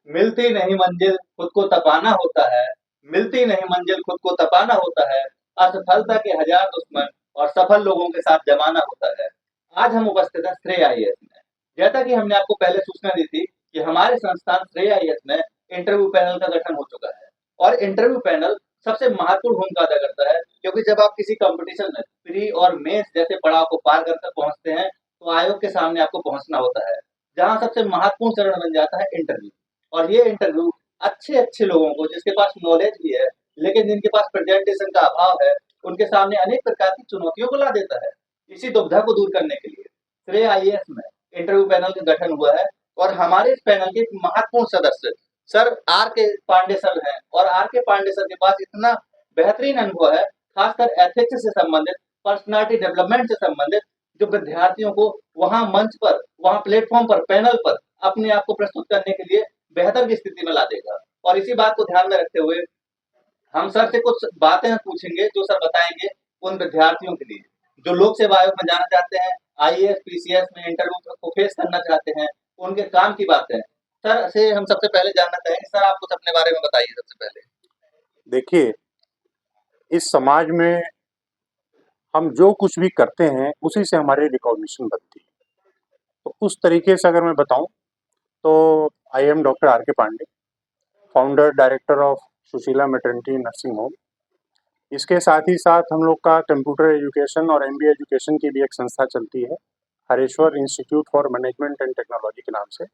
मिलती नहीं मंजिल खुद को तपाना होता है, मिलती नहीं मंजिल खुद को तपाना होता है, असफलता के हजार दुश्मन और सफल लोगों के साथ जमाना होता है। आज हम उपस्थित हैं श्रेय आईएएस में। जैसा कि हमने आपको पहले सूचना दी थी कि हमारे संस्थान श्रेय आईएएस में इंटरव्यू पैनल का गठन हो चुका है और इंटरव्यू पैनल सबसे महत्वपूर्ण भूमिका अदा करता है, क्योंकि जब आप किसी कंपटीशन में प्री और मेंस जैसे पड़ाव को पार कर पहुंचते हैं, तो आयोग के सामने आपको पहुंचना होता है, जहां सबसे महत्वपूर्ण चरण बन जाता है इंटरव्यू। और ये इंटरव्यू अच्छे-अच्छे लोगों को, जिसके पास नॉलेज भी है, लेकिन जिनके पास प्रेजेंटेशन का अभाव है, उनके सामने अनेक प्रकार की चुनौतियों को ला देता है। इसी दुविधा को दूर करने के लिए श्रेय आईएएस में इंटरव्यू पैनल का गठन हुआ है और हमारे इस पैनल के एक महत्वपूर्ण सदस्य sir are K Pandey sir हैं और आर के पांडे सर के पास इतना बेहतरीन अनुभव है, खासकर एथिक्स से संबंधित, पर्सनालिटी डेवलपमेंट से संबंधित, जो विद्यार्थियों को वहाँ मंच पर, वहाँ प्लेटफॉर्म पर, पैनल पर अपने आप को प्रस्तुत करने के लिए बेहतर की स्थिति में ला देगा। और इसी बात को ध्यान में रखते हुए हम सर से कुछ बातें पूछेंगे, जो सर बताएंगे उन विद्यार्थियों के लिए जो लोक सेवा आयोग में जाना चाहते हैं, आईएएस पीसीएस में इंटरव्यू को फेस करना चाहते हैं, उनके काम की बातें। सर से हम सबसे पहले जानना चाहेंगे, सर आप कुछ अपने बारे में बताइए सबसे पहले। देखिए, इस समाज में हम जो कुछ भी करते हैं उसी से हमारी रिकॉग्निशन बनती है। तो उस तरीके से अगर मैं बताऊं तो I am doctor R K Pandey, founder director of Sushila maternity nursing home. इसके साथ ही साथ हम लोग का कंप्यूटर एजुकेशन और एमबीए एजुकेशन की भी एक संस्था चलती है, Hareshwar institute for management and technology के नाम से।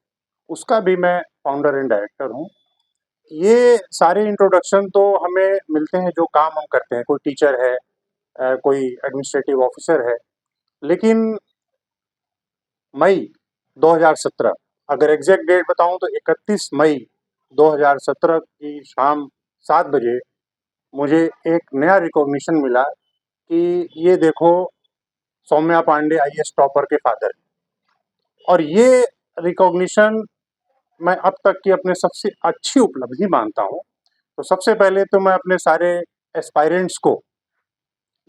उसका भी मैं फाउंडर एंड डायरेक्टर हूँ। ये सारे इंट्रोडक्शन तो हमें मिलते हैं जो काम हम करते हैं। कोई टीचर है, कोई एडमिनिस्ट्रेटिव ऑफिसर है, लेकिन मई 2017, अगर एग्जैक्ट डेट बताऊं तो 31 मई 2017 की शाम 7 बजे मुझे एक नया रिकॉग्निशन मिला कि ये देखो, सौम्या पांडे आईएएस टॉपर के फादर। और ये रिकॉग्निशन मैं अब तक की अपने सबसे अच्छी उपलब्धि मानता हूँ। तो सबसे पहले तो मैं अपने सारे एस्पायरेंट्स को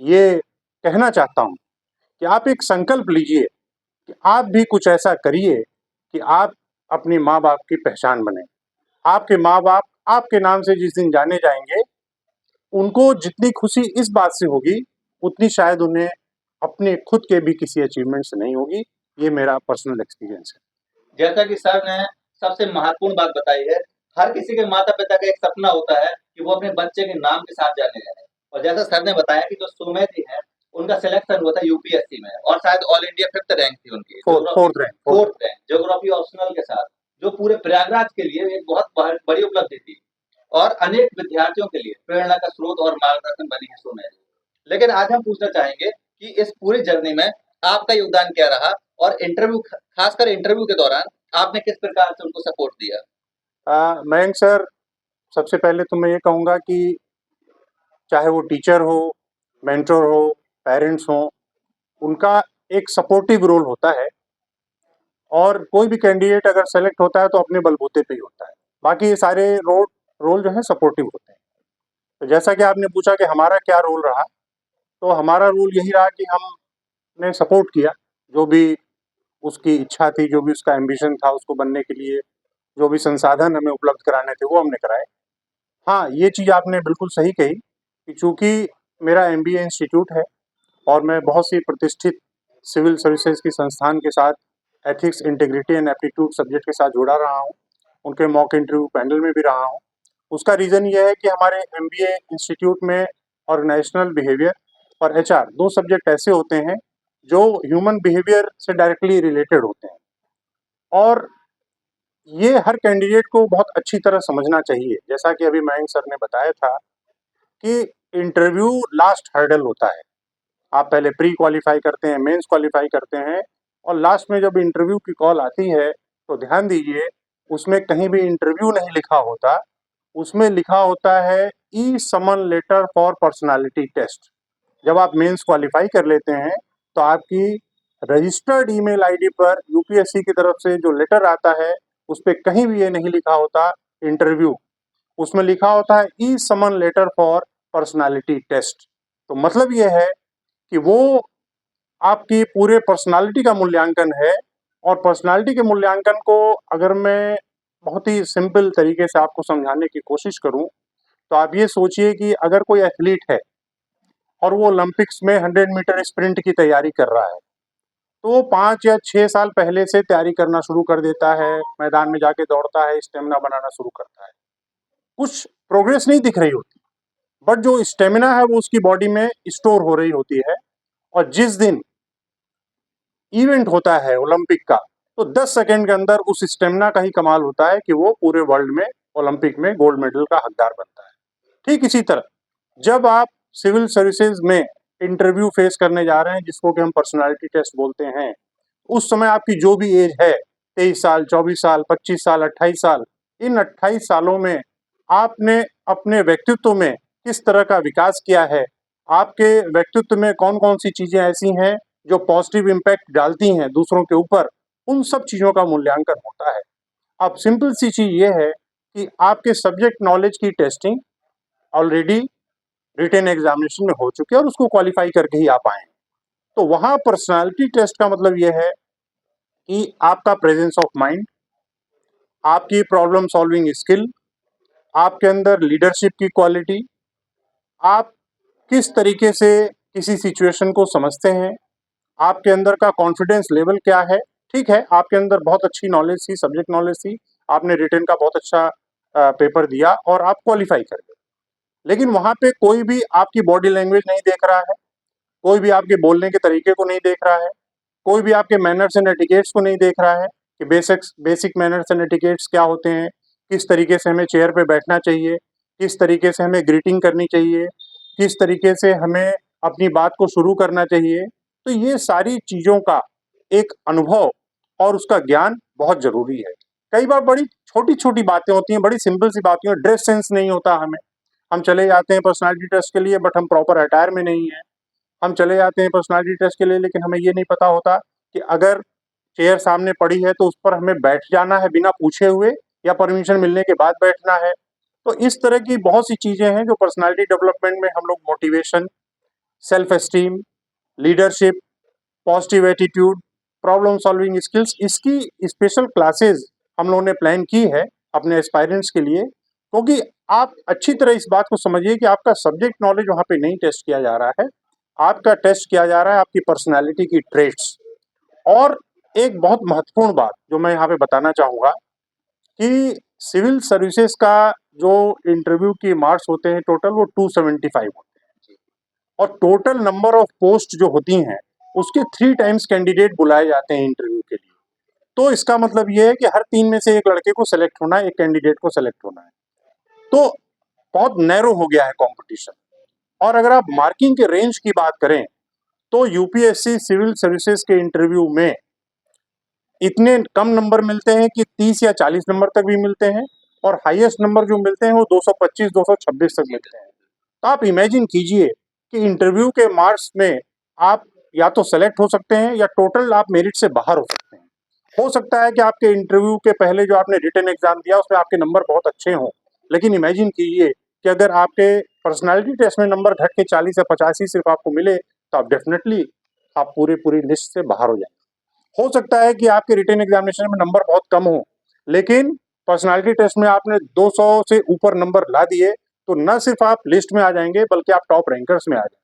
ये कहना चाहता हूँ कि आप एक संकल्प लीजिए कि आप भी कुछ ऐसा करिए कि आप अपनी माँ बाप की पहचान बने। आपके माँ बाप आपके नाम से जिस दिन जाने जाएंगे, उनको जितनी खुशी इस बात से होगी, उतनी शायद उन्हें अपने खुद के भी किसी अचीवमेंट से नहीं होगी। ये मेरा पर्सनल एक्सपीरियंस है। जैसा कि सर ने सबसे महत्वपूर्ण बात बताई है, हर किसी के माता-पिता का एक सपना होता है कि वो अपने बच्चे के नाम के साथ जाने जाएँ। और जैसा सर ने बताया कि जो सुमेध जी हैं, उनका सिलेक्शन हुआ था यूपीएससी में और शायद ऑल इंडिया 5th रैंक थी उनकी, fourth rank. 4th rank, geography optional के साथ, जो पूरे प्रयागराज के लिए एक बहुत बड़ी उपलब्धि थी और अनेक विद्यार्थियों के लिए प्रेरणा का स्रोत और मार्गदर्शन बनी है सुमेध। लेकिन आज हम पूछना चाहेंगे कि इस पूरी जर्नी में आपका योगदान क्या रहा और इंटरव्यू, खासकर इंटरव्यू के दौरान आपने किस प्रकार से उनको सपोर्ट दिया? मयंक सर, सबसे पहले तो मैं ये कहूँगा कि चाहे वो टीचर हो, मेंटर हो, पेरेंट्स हो, उनका एक सपोर्टिव रोल होता है। और कोई भी कैंडिडेट अगर सेलेक्ट होता है तो अपने बलबूते पे ही होता है। बाकी ये सारे रोल रोल जो है सपोर्टिव होते हैं। तो जैसा कि आपने पूछा कि हमारा क्या रोल रहा, तो हमारा रोल यही रहा कि हमने सपोर्ट किया। जो भी उसकी इच्छा थी, जो भी उसका एम्बिशन था, उसको बनने के लिए जो भी संसाधन हमें उपलब्ध कराने थे, वो हमने कराए। हाँ, ये चीज़ आपने बिल्कुल सही कही कि चूँकि मेरा एमबीए इंस्टीट्यूट है और मैं बहुत सी प्रतिष्ठित सिविल सर्विसेज की संस्थान के साथ ethics, integrity and aptitude subject के साथ जुड़ा रहा हूँ, उनके मॉक इंटरव्यू पैनल में भी रहा हूँ। उसका रीज़न ये है कि हमारे एमबीए इंस्टीट्यूट में ऑर्गेनाइजेशनल बिहेवियर और एचआर 2 सब्जेक्ट ऐसे होते हैं जो ह्यूमन बिहेवियर से डायरेक्टली रिलेटेड होते हैं। और ये हर कैंडिडेट को बहुत अच्छी तरह समझना चाहिए। जैसा कि अभी मयंक सर ने बताया था कि इंटरव्यू लास्ट हर्डल होता है। आप पहले प्री क्वालिफाई करते हैं, मेंस क्वालिफाई करते हैं, और लास्ट में जब इंटरव्यू की कॉल आती है तो ध्यान दीजिए, उसमें कहीं भी इंटरव्यू नहीं लिखा होता, उसमें लिखा होता है ई summon letter for personality test. जब आप मेंस क्वालिफाई कर लेते हैं तो आपकी रजिस्टर्ड ईमेल आईडी पर यूपीएससी की तरफ से जो लेटर आता है, उस पर कहीं भी ये नहीं लिखा होता इंटरव्यू, उसमें लिखा होता है ई summon letter for personality test. तो मतलब ये है कि वो आपकी पूरे पर्सनालिटी का मूल्यांकन है। और पर्सनालिटी के मूल्यांकन को अगर मैं बहुत ही सिंपल तरीके से आपको समझाने की कोशिश करूं तो आप ये सोचिए कि अगर कोई एथलीट है और वो ओलंपिक्स में 100 मीटर स्प्रिंट की तैयारी कर रहा है, तो वो 5 या 6 साल पहले से तैयारी करना शुरू कर देता है, मैदान में जाके दौड़ता है, स्टेमिना बनाना शुरू करता है। कुछ प्रोग्रेस नहीं दिख रही होती, बट जो स्टेमिना है वो उसकी बॉडी में स्टोर हो रही होती है, और जिस दिन इवेंट होता है ओलंपिक का, तो 10 सेकंड के अंदर उस स्टेमिना का ही कमाल होता है कि वो पूरे वर्ल्ड में ओलंपिक में गोल्ड मेडल का हकदार बनता है। ठीक इसी तरह जब आप सिविल सर्विसेज में इंटरव्यू फेस करने जा रहे हैं, जिसको कि हम पर्सनालिटी टेस्ट बोलते हैं, उस समय आपकी जो भी एज है, 23 साल, 24 साल, 25 साल, 28 साल, इन 28 सालों में आपने अपने व्यक्तित्व में किस तरह का विकास किया है, आपके व्यक्तित्व में कौन कौन सी चीजें ऐसी हैं जो पॉजिटिव इम्पैक्ट डालती हैं दूसरों के ऊपर, उन सब चीजों का मूल्यांकन होता है। अब सिंपल सी चीज ये है कि आपके सब्जेक्ट नॉलेज की टेस्टिंग ऑलरेडी रिटन एग्जामिनेशन में हो चुकी है और उसको क्वालिफाई करके ही आप आए हैं। तो वहां पर्सनालिटी टेस्ट का मतलब ये है कि आपका प्रेजेंस ऑफ माइंड, आपकी प्रॉब्लम सॉल्विंग स्किल, आपके अंदर लीडरशिप की क्वालिटी, आप किस तरीके से किसी सिचुएशन को समझते हैं, आपके अंदर का कॉन्फिडेंस लेवल क्या है। ठीक है, आपके अंदर बहुत अच्छी नॉलेज थी, सब्जेक्ट नॉलेज थी, आपने रिटन का बहुत अच्छा पेपर दिया और आप क्वालिफाई कर गए, लेकिन वहां पे कोई भी आपकी बॉडी लैंग्वेज नहीं देख रहा है, कोई भी आपके बोलने के तरीके को नहीं देख रहा है, कोई भी आपके मैनर्स एंड एटिकेट्स को नहीं देख रहा है कि बेसिक मैनर्स एंड एटिकेट्स क्या होते हैं, किस तरीके से हमें चेयर पे बैठना चाहिए, किस तरीके से हमें ग्रीटिंग करनी चाहिए, किस तरीके से हमें अपनी बात को शुरू करना चाहिए। तो ये सारी चीज़ों का एक अनुभव और उसका ज्ञान बहुत ज़रूरी है। कई बार बड़ी छोटी-छोटी बातें होती हैं, बड़ी सिंपल सी बातें होती हैं, ड्रेस सेंस नहीं होता हमें। हम चले जाते हैं पर्सनैलिटी टेस्ट के लिए, बट हम प्रॉपर अटायर में नहीं हैं। हम चले जाते हैं पर्सनैलिटी टेस्ट के लिए, लेकिन हमें ये नहीं पता होता कि अगर चेयर सामने पड़ी है तो उस पर हमें बैठ जाना है बिना पूछे हुए, या परमिशन मिलने के बाद बैठना है। तो इस तरह की बहुत सी चीज़ें हैं जो पर्सनैलिटी डेवलपमेंट में हम लोग motivation, self esteem, leadership, positive attitude, problem solving skills, इसकी स्पेशल क्लासेस हम लोगों ने प्लान की है अपने एस्पायरेंट्स के लिए, क्योंकि आप अच्छी तरह इस बात को समझिए कि आपका सब्जेक्ट नॉलेज वहाँ पे नहीं टेस्ट किया जा रहा है, आपका टेस्ट किया जा रहा है आपकी पर्सनैलिटी की ट्रेट्स। और एक बहुत महत्वपूर्ण बात जो मैं यहाँ पे बताना चाहूँगा कि सिविल सर्विसेज का जो इंटरव्यू की मार्क्स होते हैं टोटल, वो 275 होते हैं, और टोटल नंबर ऑफ पोस्ट जो होती हैं उसके 3 टाइम्स कैंडिडेट बुलाए जाते हैं इंटरव्यू के लिए। तो इसका मतलब ये है कि हर 3 में से एक लड़के को सेलेक्ट होना है, एक कैंडिडेट को सेलेक्ट होना है। तो बहुत नैरो हो गया है कंपटीशन। और अगर आप मार्किंग के रेंज की बात करें तो यूपीएससी सिविल सर्विसेज के इंटरव्यू में इतने कम नंबर मिलते हैं कि 30 या 40 नंबर तक भी मिलते हैं, और हाईएस्ट नंबर जो मिलते हैं वो 225 226 तक मिलते हैं। तो आप इमेजिन कीजिए कि इंटरव्यू के मार्क्स में आप या तो सेलेक्ट हो सकते हैं या टोटल आप मेरिट से बाहर हो सकते हैं। हो सकता है कि आपके इंटरव्यू के पहले जो आपने रिटन एग्जाम दिया उसमें आपके नंबर बहुत अच्छे हों, लेकिन इमेजिन कीजिए कि अगर आपके पर्सनालिटी टेस्ट में नंबर घट के 40 या 85 सिर्फ आपको मिले, तो आप डेफिनेटली आप पूरी लिस्ट से बाहर हो जाएंगे। हो सकता है कि आपके रिटन एग्जामिनेशन में नंबर बहुत कम हो, लेकिन पर्सनालिटी टेस्ट में आपने 200 से ऊपर नंबर ला दिए, तो न सिर्फ आप लिस्ट में आ जाएंगे बल्कि आप टॉप रैंकर्स में आ जाएंगे।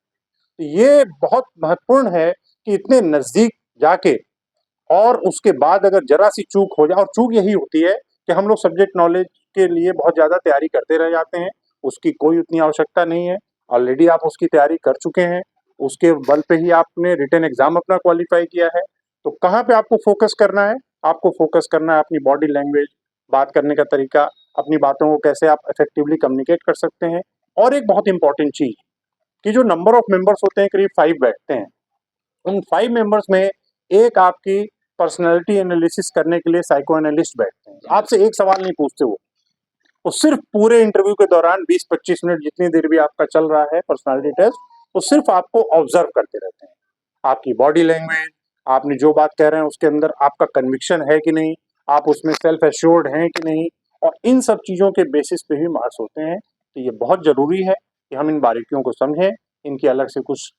तो ये बहुत महत्वपूर्ण है कि इतने नजदीक जाके और उसके बाद अगर जरा सी चूक हो जाए, और चूक यही होती है कि हम लोग सब्जेक्ट नॉलेज के लिए बहुत ज़्यादा तैयारी करते रह जाते हैं, उसकी कोई उतनी आवश्यकता नहीं है। ऑलरेडी आप उसकी तैयारी कर चुके हैं, उसके बल पे ही आपने रिटन एग्जाम अपना क्वालिफाई किया है। तो कहाँ पे आपको फोकस करना है? आपको फोकस करना है अपनी बॉडी लैंग्वेज, बात करने का तरीका, अपनी बातों को कैसे आप इफेक्टिवली कम्युनिकेट कर सकते हैं। और एक बहुत इंपॉर्टेंट चीज कि जो नंबर ऑफ मेंबर्स होते हैं, करीब 5 बैठते हैं, उन 5 मेंबर्स में एक आपकी पर्सनैलिटी एनालिसिस करने के लिए साइको एनालिस्ट बैठते हैं। आपसे एक सवाल नहीं पूछते वो सिर्फ पूरे इंटरव्यू के दौरान 20-25 मिनट जितनी देर भी आपका चल रहा है पर्सनालिटी टेस्ट, वो सिर्फ आपको ऑब्जर्व करते रहते हैं। आपकी बॉडी लैंग्वेज, आपने जो बात कह रहे हैं उसके अंदर आपका कन्विक्शन है कि नहीं, आप उसमें सेल्फ एश्योर्ड हैं कि नहीं, और इन सब चीज़ों के बेसिस पे ही मार्क्स होते हैं। तो ये बहुत ज़रूरी है कि हम इन बारीकियों को समझें, इनकी अलग से कुछ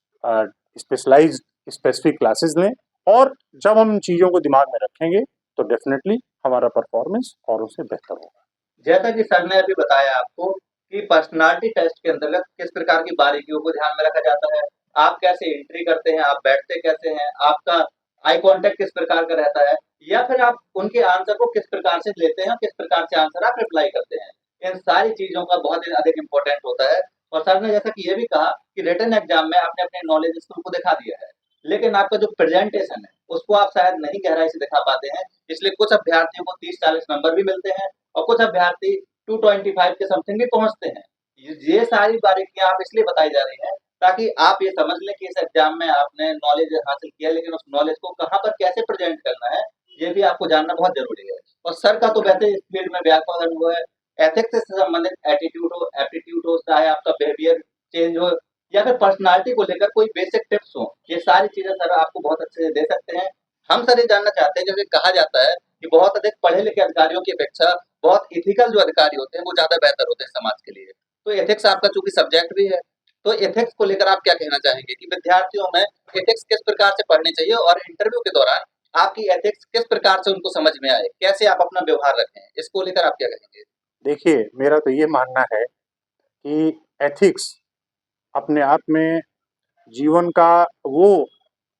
स्पेशलाइज्ड स्पेसिफिक क्लासेस लें, और जब हम इन चीज़ों को दिमाग में रखेंगे तो डेफिनेटली हमारा परफॉर्मेंस औरों से बेहतर होगा। जैसा कि सर ने अभी बताया आपको कि पर्सनालिटी टेस्ट के अंतर्गत किस प्रकार की बारीकियों को ध्यान में रखा जाता है, आप कैसे एंट्री करते हैं, आप बैठते कैसे हैं, आपका आई कॉन्टैक्ट किस प्रकार का रहता है या फिर आप उनके आंसर को किस प्रकार से लेते हैं, किस प्रकार से आंसर आप रिप्लाई करते हैं। इन सारी चीज़ों का बहुत ही अधिक इम्पोर्टेंट होता है और सर ने जैसा कि ये भी कहा कि रिटन एग्ज़ाम में आपने अपने नॉलेज स्किल को दिखा दिया है, लेकिन आपका जो प्रेज़ेंटेशन है, उसको आप शायद नहीं गहराई से दिखा पाते हैं, इसलिए कुछ अभ्यर्थियों को 30-40 नंबर भी मिलते हैं और कुछ अभ्यर्थी 225 के समथिंग भी पहुँचते हैं। ये सारी बारीकियाँ आप इसलिए बताई जा रही हैं, ताकि आप ये समझ लें कि इस एग्ज़ाम में आपने नॉलेज हासिल किया है, लेकिन उस नॉलेज को कहाँ पर कैसे प्रेज़ेंट करना है, ये भी आपको जानना बहुत ज़रूरी है। और सर का तो वैसे इस फील्ड में व्यापक अनुभव है, एथिक्स से संबंधित एटीट्यूड हो, एप्टीट्यूड हो, चाहे आपका बिहेवियर चेंज हो या फिर पर्सनैलिटी को लेकर कोई बेसिक टिप्स हो, ये सारी चीज़ें सर आपको बहुत अच्छे से दे सकते हैं। हम सर ये जानना चाहते हैं, जैसे कहा जाता है कि बहुत अधिक पढ़े-लिखे अधिकारियों की अपेक्षा बहुत एथिकल जो अधिकारी होते हैं, वो ज़्यादा बेहतर होते हैं समाज के लिए। तो एथिक्स आपका चूँकि सब्जेक्ट भी है, तो एथिक्स को लेकर आप क्या कहना चाहेंगे कि विद्यार्थियों में एथिक्स किस प्रकार से पढ़नी चाहिए और इंटरव्यू के दौरान आपकी एथिक्स किस प्रकार से उनको समझ में आए? कैसे आप अपना व्यवहार रखें? इसको लेकर आप क्या कहेंगे? देखिए, मेरा तो ये मानना है कि एथिक्स अपने आप में जीवन का वो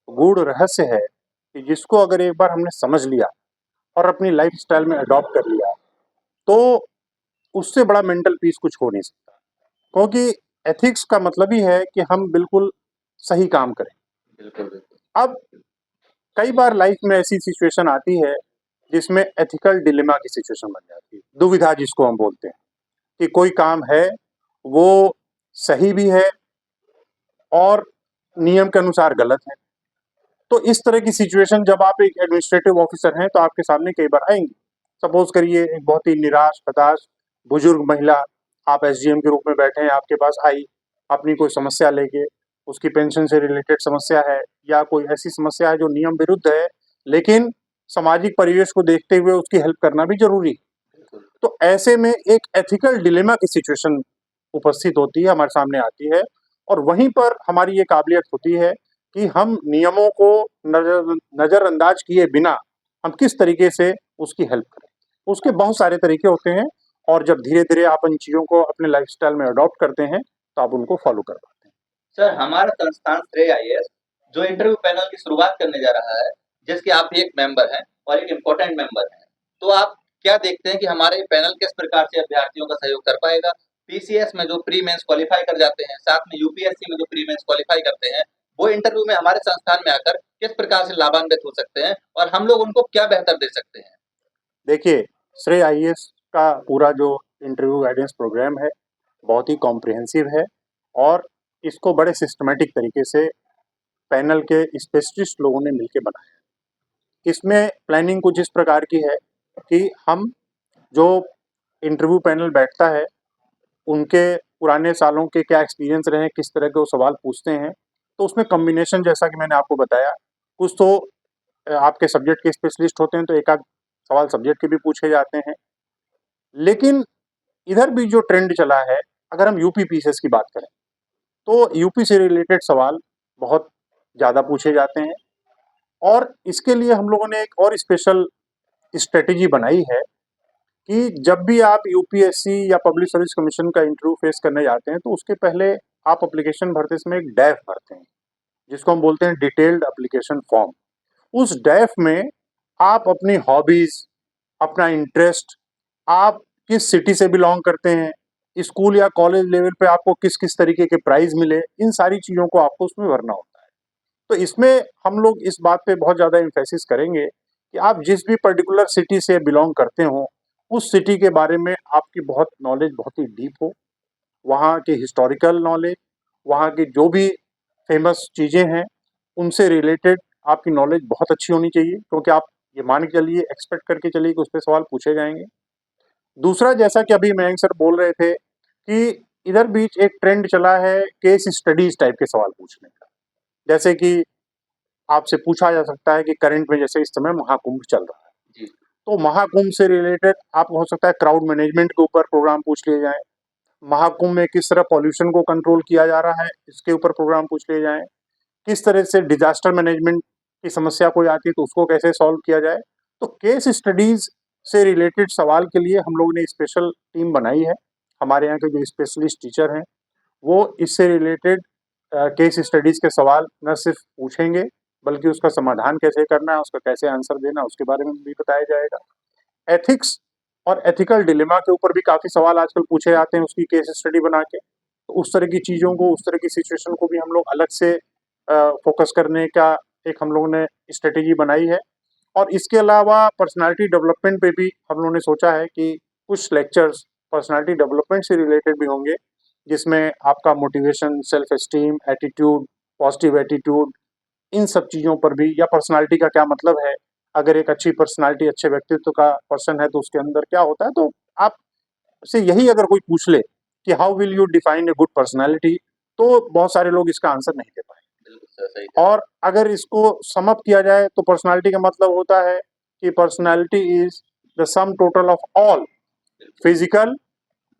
गूढ़ रहस्य है कि जिसको अगर एक बार हमने समझ लिया और अपनी लाइफ़स्टाइल में अडॉप्ट कर लिया, तो उससे बड़ा मेंटल पीस कुछ हो नहीं सकता। क्योंकि एथिक्स का मतलब ही है कि हम बिल्कुल सही काम करें। बिल्कुल, बिल्कुल। अब कई बार लाइफ में ऐसी सिचुएशन आती है जिसमें एथिकल डिलेमा की सिचुएशन बन जाती है, दुविधा जिसको हम बोलते हैं कि कोई काम है वो सही भी है और नियम के अनुसार गलत है। तो इस तरह की सिचुएशन जब आप एक एडमिनिस्ट्रेटिव ऑफिसर हैं तो आपके सामने कई बार आएंगी। सपोज करिए एक बहुत ही निराश हताश बुजुर्ग महिला आप एसडीएम के रूप में बैठे हैं, आपके पास आई अपनी कोई समस्या लेके, उसकी पेंशन से रिलेटेड समस्या है या कोई ऐसी समस्या है जो नियम विरुद्ध है, लेकिन सामाजिक परिवेश को देखते हुए उसकी हेल्प करना भी जरूरी है। तो ऐसे में एक एथिकल डिलेमा की सिचुएशन उपस्थित होती है, हमारे सामने आती है और वहीं पर हमारी ये काबिलियत होती है कि हम नियमों को नजरअंदाज किए बिना हम किस तरीके से उसकी हेल्प करें। उसके बहुत सारे तरीके होते हैं और जब धीरे धीरे आप इन चीज़ों को अपने लाइफस्टाइल में अडॉप्ट करते हैं तो आप उनको फॉलो कर पाते हैं। सर, हमारा संस्थान श्रेय आईएएस जो इंटरव्यू पैनल की शुरुआत करने जा रहा है, जिसके आप भी एक मेंबर हैं और एक इम्पोर्टेंट मेंबर हैं। तो आप क्या देखते हैं कि हमारे पैनल किस प्रकार से अभ्यर्थियों का सहयोग कर पाएगा? पीसीएस में जो प्री मेंस क्वालीफाई कर जाते हैं, साथ में यूपीएससी में जो प्री मेंस क्वालीफाई करते हैं, वो इंटरव्यू में हमारे संस्थान में आकर किस प्रकार से लाभान्वित हो सकते हैं और हम लोग उनको क्या बेहतर दे सकते हैं? देखिए, श्रेय आईएएस का पूरा जो इंटरव्यू गाइडेंस प्रोग्राम है बहुत ही कॉम्प्रिहेंसिव है और इसको बड़े सिस्टमेटिक तरीके से पैनल के स्पेशलिस्ट लोगों ने मिलकर बनाया है। इसमें प्लानिंग कुछ इस प्रकार की है कि हम जो इंटरव्यू पैनल बैठता है उनके पुराने सालों के क्या एक्सपीरियंस रहे, किस तरह के वो सवाल पूछते हैं, तो उसमें कॉम्बिनेशन जैसा कि मैंने आपको बताया, कुछ तो आपके सब्जेक्ट के स्पेशलिस्ट होते हैं तो एक आध सवाल सब्जेक्ट के भी पूछे जाते हैं। लेकिन इधर भी जो ट्रेंड चला है, अगर हम यूपी पीसीएस की बात करें तो यूपी से रिलेटेड सवाल बहुत ज़्यादा पूछे जाते हैं और इसके लिए हम लोगों ने एक और स्पेशल स्ट्रेटेजी बनाई है कि जब भी आप यूपीएससी या पब्लिक सर्विस कमीशन का इंटरव्यू फेस करने जाते हैं तो उसके पहले आप एप्लीकेशन भरते समय एक डैफ भरते हैं जिसको हम बोलते हैं डिटेल्ड एप्लीकेशन फॉर्म। उस डैफ में आप अपनी हॉबीज, अपना इंटरेस्ट, आप किस सिटी से बिलोंग करते हैं, स्कूल या कॉलेज लेवल पे आपको किस किस तरीके के प्राइज मिले, इन सारी चीज़ों को आपको उसमें भरना होता है। तो इसमें हम लोग इस बात पे बहुत ज़्यादा एम्फेसिस करेंगे कि आप जिस भी पर्टिकुलर सिटी से बिलोंग करते हो उस सिटी के बारे में आपकी बहुत नॉलेज बहुत ही डीप हो, वहाँ की हिस्टोरिकल नॉलेज, वहाँ की जो भी फेमस चीज़ें हैं उनसे रिलेटेड आपकी नॉलेज बहुत अच्छी होनी चाहिए, क्योंकि आप ये मान के चलिए, एक्सपेक्ट करके चलिए कि उस पर सवाल पूछे जाएंगे। दूसरा, जैसा कि अभी मयंक सर बोल रहे थे कि इधर बीच एक ट्रेंड चला है केस स्टडीज टाइप के सवाल पूछने का। जैसे कि आपसे पूछा जा सकता है कि करंट में जैसे इस समय महाकुंभ चल रहा है, जी। तो महाकुंभ से रिलेटेड आप हो सकता है क्राउड मैनेजमेंट के ऊपर प्रोग्राम पूछ लिए जाए, महाकुंभ में किस तरह पॉल्यूशन को कंट्रोल किया जा रहा है इसके ऊपर प्रोग्राम पूछ लिए जाए, किस तरह से डिजास्टर मैनेजमेंट की समस्या कोई आती है तो उसको कैसे सॉल्व किया जाए। तो केस स्टडीज से रिलेटेड सवाल के लिए हम लोगों ने स्पेशल टीम बनाई है। हमारे यहाँ के जो स्पेशलिस्ट टीचर हैं वो इससे रिलेटेड केस स्टडीज के सवाल न सिर्फ पूछेंगे बल्कि उसका समाधान कैसे करना है, उसका कैसे आंसर देना है, उसके बारे में भी बताया जाएगा। एथिक्स और एथिकल डिलेमा के ऊपर भी काफ़ी सवाल आजकल पूछे जाते हैं उसकी केस स्टडी बना के। तो उस तरह की चीज़ों को, उस तरह की सिचुएशन को भी हम लोग अलग से फोकस करने का एक हम लोगों ने स्ट्रेटेजी बनाई है। और इसके अलावा पर्सनालिटी डेवलपमेंट पे भी हम लोगों ने सोचा है कि कुछ लेक्चर्स पर्सनालिटी डेवलपमेंट से रिलेटेड भी होंगे, जिसमें आपका motivation, self esteem, attitude, positive attitude, इन सब चीज़ों पर भी, या पर्सनालिटी का क्या मतलब है, अगर एक अच्छी पर्सनालिटी, अच्छे व्यक्तित्व का पर्सन है तो उसके अंदर क्या होता है। तो आपसे यही अगर कोई पूछ ले कि how will you define a good personality, तो बहुत सारे लोग इसका आंसर नहीं दे पाए। बिल्कुल सर, सही कहा। और अगर इसको सम अप किया जाए तो पर्सनालिटी का मतलब होता है कि personality is the sum total of all physical,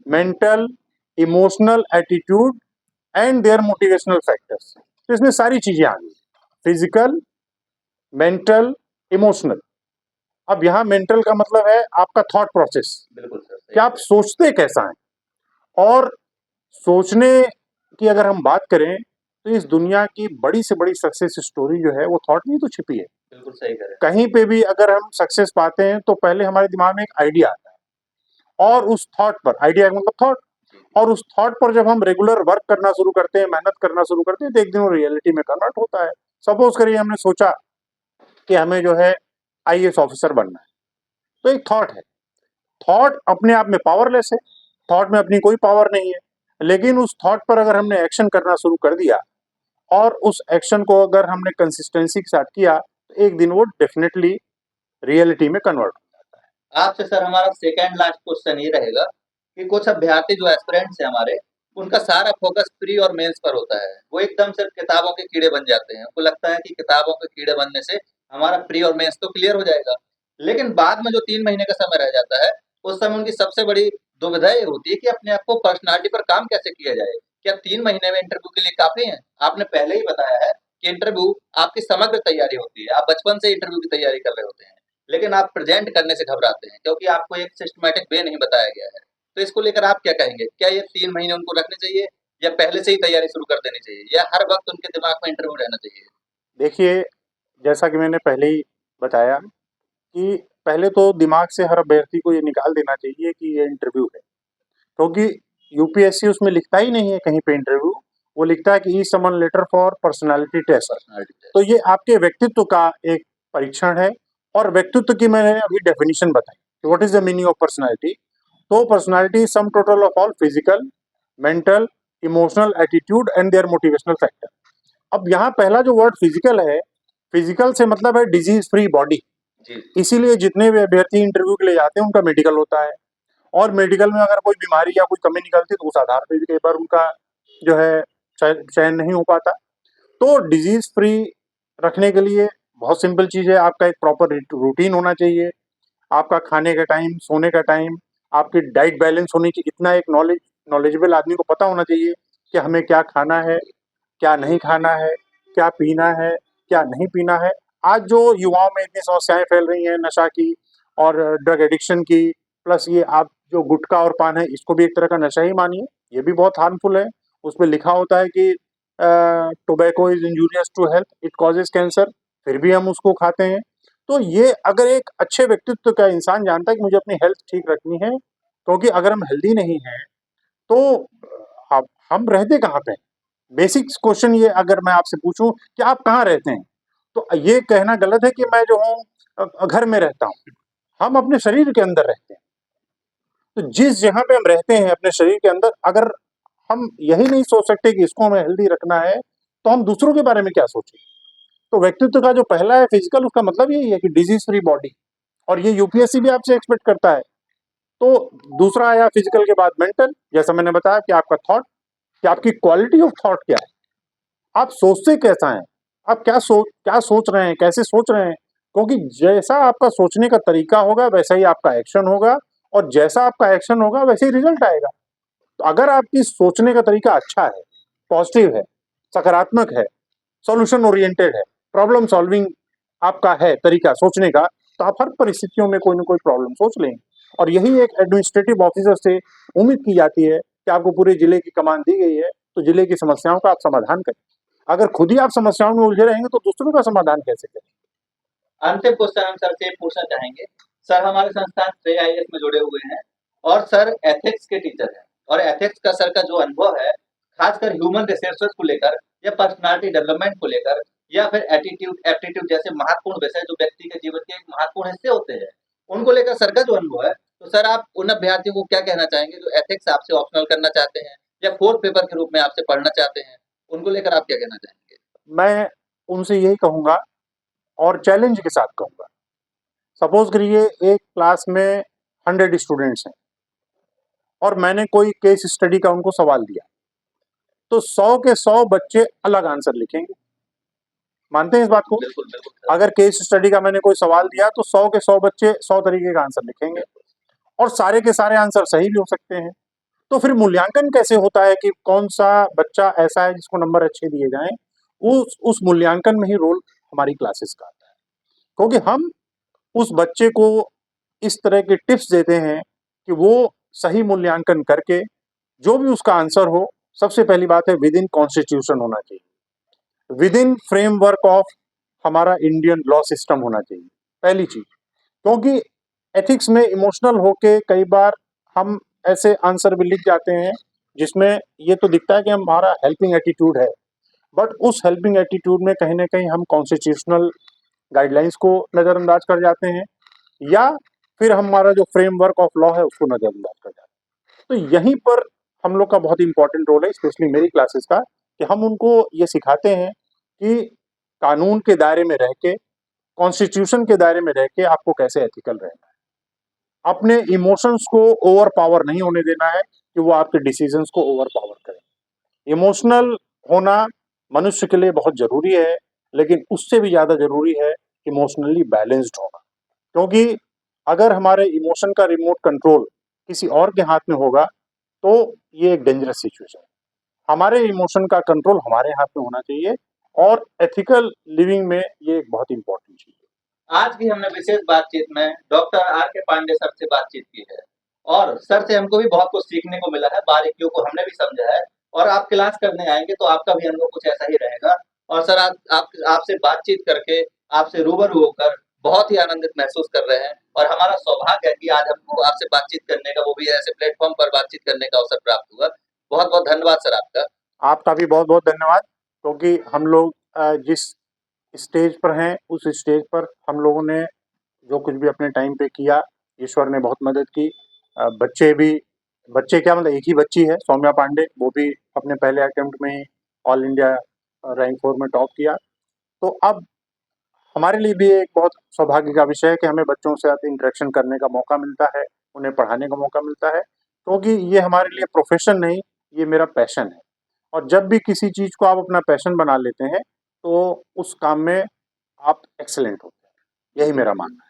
mental, emotional attitude and their motivational factors. तो इसमें सारी चीजें आ गई, फिजिकल, मेंटल, इमोशनल। अब यहाँ मेंटल का मतलब है आपका थॉट प्रोसेस, बिल्कुल सर, सही कि आप सोचते कैसा हैं। और सोचने की अगर हम बात करें तो इस दुनिया की बड़ी से बड़ी सक्सेस स्टोरी जो है वो थॉट में ही तो छिपी है। बिल्कुल सही कह रहे हैं। कहीं पे भी अगर हम सक्सेस पाते हैं तो पहले हमारे दिमाग में एक आइडिया आता है, और उस थॉट पर, आइडिया मतलब थॉट, और उस थॉट पर जब हम रेगुलर वर्क करना शुरू करते हैं, मेहनत करना शुरू करते हैं, तो एक दिन वो रियलिटी में कन्वर्ट होता है। सपोज करिए हमने सोचा कि हमें जो है आईएएस ऑफिसर बनना है, तो एक थॉट है। थॉट अपने आप में पावरलेस है, थॉट में अपनी कोई पावर नहीं है, लेकिन उस थॉट पर अगर हमने एक्शन करना शुरू कर दिया और उस एक्शन को अगर हमने कंसिस्टेंसी के साथ किया तो एक दिन वो डेफिनेटली रियलिटी में कन्वर्ट हो जाता है। आपसे सर हमारा सेकंड लास्ट क्वेश्चन ये रहेगा कि कुछ अभ्यर्थी जो एस्पिरेंट्स हैं हमारे, उनका सारा फोकस प्री और मेंस पर होता है। वो एकदम से किताबों के कीड़े बन जाते हैं। उनको लगता है कि किताबों के कीड़े बनने से हमारा प्री और मेंस तो क्लियर हो जाएगा। लेकिन बाद में जो 3 महीने का समय रह जाता है, उस समय उनकी सबसे बड़ी दुविधा ये होती है कि अपने आप को पर्सनैलिटी पर काम कैसे किया जाए? क्या 3 महीने में इंटरव्यू के लिए काफ़ी हैं? आपने पहले ही बताया है कि इंटरव्यू आपकी समग्र तैयारी होती है। आप बचपन से इंटरव्यू की तैयारी कर रहे होते हैं। लेकिन आप प्रेज़ेंट करने से घबराते हैं क्योंकि आपको एक सिस्टमैटिक वे नहीं बताया गया है। तो इसको लेकर आप क्या कहेंगे? क्या ये 3 महीने उनको रखने चाहिए या पहले से ही तैयारी शुरू कर देनी चाहिए या हर वक़्त उनके दिमाग में इंटरव्यू रहना चाहिए? देखिए, जैसा कि मैंने पहले ही बताया कि पहले तो दिमाग से हर अभ्यर्थी को ये निकाल देना चाहिए कि ये इंटरव्यू है, क्योंकि यूपीएससी उसमें लिखता ही नहीं है कहीं पे इंटरव्यू, वो लिखता है कि E summon letter for personality test. Personality test. तो ये आपके व्यक्तित्व का एक परीक्षण है। और व्यक्तित्व की मैंने अभी डेफिनेशन बताई, what is the meaning of personality. तो personality sum total of all physical, mental, emotional attitude and their motivational factor. अब यहाँ पहला जो वर्ड फिजिकल है, फिजिकल से मतलब है डिजीज फ्री बॉडी। जी। इसीलिए जितने भी अभ्यर्थी इंटरव्यू के लिए जाते हैं उनका मेडिकल होता है, और मेडिकल में अगर कोई बीमारी या कोई कमी निकलती है तो उस आधार पर भी कई बार उनका जो है चयन नहीं हो पाता। तो डिजीज फ्री रखने के लिए बहुत सिंपल चीज़ है, आपका एक प्रॉपर रूटीन होना चाहिए। आपका खाने का टाइम, सोने का टाइम, आपकी डाइट बैलेंस होनी चाहिए। इतना एक नॉलेजेबल आदमी को पता होना चाहिए कि हमें क्या खाना है, क्या नहीं खाना है, क्या पीना है, क्या नहीं पीना है। आज जो युवाओं में इतनी समस्याएं फैल रही हैं नशा की और ड्रग एडिक्शन की, प्लस ये आप जो गुटखा और पान है इसको भी एक तरह का नशा ही मानिए, ये भी बहुत हार्मफुल है। उसमें लिखा होता है कि tobacco is injurious to health, it causes cancer, फिर भी हम उसको खाते हैं। तो ये अगर एक अच्छे व्यक्तित्व का इंसान जानता है कि मुझे अपनी हेल्थ ठीक रखनी है, क्योंकि अगर हम हेल्दी नहीं हैं तो हम रहते कहाँ पे हैं? बेसिक क्वेश्चन ये अगर मैं आपसे पूछूं कि आप कहाँ रहते हैं, तो ये कहना गलत है कि मैं जो हूँ घर में रहता हूँ। हम अपने शरीर के अंदर रहते हैं। तो जिस जगह पे हम रहते हैं अपने शरीर के अंदर, अगर हम यही नहीं सोच सकते कि इसको हमें हेल्दी रखना है, तो हम दूसरों के बारे में क्या सोचें। तो व्यक्तित्व का जो पहला है फिजिकल, उसका मतलब यही है कि डिजीज फ्री बॉडी, और ये यूपीएससी भी आपसे एक्सपेक्ट करता है। तो दूसरा आया फिजिकल के बाद मेंटल, जैसा मैंने बताया कि आपका थॉट, कि आपकी क्वालिटी ऑफ थॉट क्या है, आप सोचते कैसा हैं, आप क्या सोच रहे हैं, कैसे सोच रहे हैं। क्योंकि जैसा आपका सोचने का तरीका होगा वैसा ही आपका एक्शन होगा, और जैसा आपका एक्शन होगा वैसे ही रिजल्ट आएगा। तो अगर आपकी सोचने का तरीका अच्छा है, पॉजिटिव है, सकारात्मक है, सॉल्यूशन ओरिएंटेड है, प्रॉब्लम सॉल्विंग आपका है तरीका सोचने का, तो आप हर परिस्थितियों में कोई ना कोई प्रॉब्लम सोच लेंगे। और यही एक एडमिनिस्ट्रेटिव ऑफिसर से उम्मीद की जाती है कि आपको पूरे जिले की कमान दी गई है, तो जिले की समस्याओं का आप समाधान करें। अगर खुद ही आप समस्याओं में उलझे रहेंगे तो दूसरों का समाधान कैसे करें? अंतिम क्वेश्चन हम सर से पूछना चाहेंगे। सर हमारे संस्थान श्रेय आईएएस में जुड़े हुए हैं और सर एथिक्स के टीचर हैं और एथिक्स का सर का जो अनुभव है, खासकर ह्यूमन रिसोर्सेज को लेकर या पर्सनालिटी डेवलपमेंट को लेकर या फिर एटीट्यूड एप्टीट्यूड जैसे महत्वपूर्ण विषय जो व्यक्ति के जीवन के एक महत्वपूर्ण हिस्से होते हैं, उनको लेकर सर का जो अनुभव है, तो सर आप उन अभ्यर्थियों को क्या कहना चाहेंगे जो एथिक्स आपसे ऑप्शनल करना चाहते हैं या फोर्थ पेपर के रूप में आपसे पढ़ना चाहते हैं, उनको लेकर आप क्या कहना चाहेंगे? मैं उनसे यही कहूंगा और चैलेंज के साथ कहूंगा। सपोज करिए एक क्लास में 100 स्टूडेंट्स हैं और मैंने कोई केस स्टडी का उनको सवाल दिया, तो 100 के 100 बच्चे अलग आंसर लिखेंगे। मानते हैं इस बात को? बिल्कुल बिल्कुल सर। अगर केस स्टडी का मैंने कोई सवाल दिया तो 100 के 100 बच्चे 100 तरीके का आंसर लिखेंगे और सारे के सारे आंसर सही भी हो सकते हैं। तो फिर मूल्यांकन कैसे होता है कि कौन सा बच्चा ऐसा है जिसको नंबर अच्छे दिए जाएं? उस मूल्यांकन में ही रोल हमारी क्लासेस का आता है, क्योंकि हम उस बच्चे को इस तरह के टिप्स देते हैं कि वो सही मूल्यांकन करके जो भी उसका आंसर हो, सबसे पहली बात है विद इन कॉन्स्टिट्यूशन होना चाहिए, विद इन फ्रेमवर्क ऑफ हमारा इंडियन लॉ सिस्टम होना चाहिए, पहली चीज। क्योंकि एथिक्स में इमोशनल होके कई बार हम ऐसे आंसर भी लिख जाते हैं जिसमें ये तो दिखता है कि हमारा हेल्पिंग एटीट्यूड है, बट उस हेल्पिंग एटीट्यूड में कहीं ना कहीं हम कॉन्स्टिट्यूशनल गाइडलाइंस को नज़रअंदाज कर जाते हैं या फिर हमारा जो फ्रेमवर्क ऑफ लॉ है उसको नज़रअंदाज कर जाते हैं। तो यहीं पर हम लोग का बहुत इंपॉर्टेंट रोल है, स्पेशली मेरी क्लासेस का, कि हम उनको ये सिखाते हैं कि कानून के दायरे में रह के, कॉन्स्टिट्यूशन के दायरे में रह के आपको कैसे एथिकल रहना है। अपने इमोशंस को ओवर पावर नहीं होने देना है कि वो आपके डिसीजंस को ओवर पावर करें। इमोशनल होना मनुष्य के लिए बहुत जरूरी है, लेकिन उससे भी ज्यादा जरूरी है इमोशनली बैलेंस्ड होना। क्योंकि अगर हमारे इमोशन का रिमोट कंट्रोल किसी और के हाथ में होगा तो ये एक डेंजरस सिचुएशन है। हमारे इमोशन का कंट्रोल हमारे हाथ में होना चाहिए और एथिकल लिविंग में ये एक बहुत इंपॉर्टेंट चीज है। आज की हमने विशेष बातचीत में doctor R K Pandey sir से बातचीत की है और सर से हमको भी बहुत कुछ सीखने को मिला है, बारीकियों को हमने भी समझा है और आप क्लास करने आएंगे तो आपका भी अनुभव कुछ ऐसा ही रहेगा। और सर आपसे बातचीत करके, आपसे रूबरू होकर बहुत ही आनंदित महसूस कर रहे हैं और हमारा सौभाग्य है कि आज हमको आपसे बातचीत करने का, वो भी ऐसे प्लेटफॉर्म पर बातचीत करने का अवसर प्राप्त हुआ। बहुत बहुत धन्यवाद सर आपका। आपका भी बहुत बहुत धन्यवाद, क्योंकि हम लोग जिस स्टेज पर हैं उस स्टेज पर हम लोगों ने जो कुछ भी अपने टाइम पे किया, ईश्वर ने बहुत मदद की। बच्चे क्या, मतलब एक ही बच्ची है सौम्या पांडे, वो भी अपने पहले अटेम्प्ट में ही ऑल इंडिया रैंक 4 में टॉप किया। तो अब हमारे लिए भी एक बहुत सौभाग्य का विषय है कि हमें बच्चों से साथ इंटरेक्शन करने का मौका मिलता है, उन्हें पढ़ाने का मौका मिलता है, क्योंकि ये हमारे लिए प्रोफेशन नहीं, ये मेरा पैशन है। और जब भी किसी चीज़ को आप अपना पैशन बना लेते हैं तो उस काम में आप एक्सीलेंट होते हैं, यही मेरा मानना है।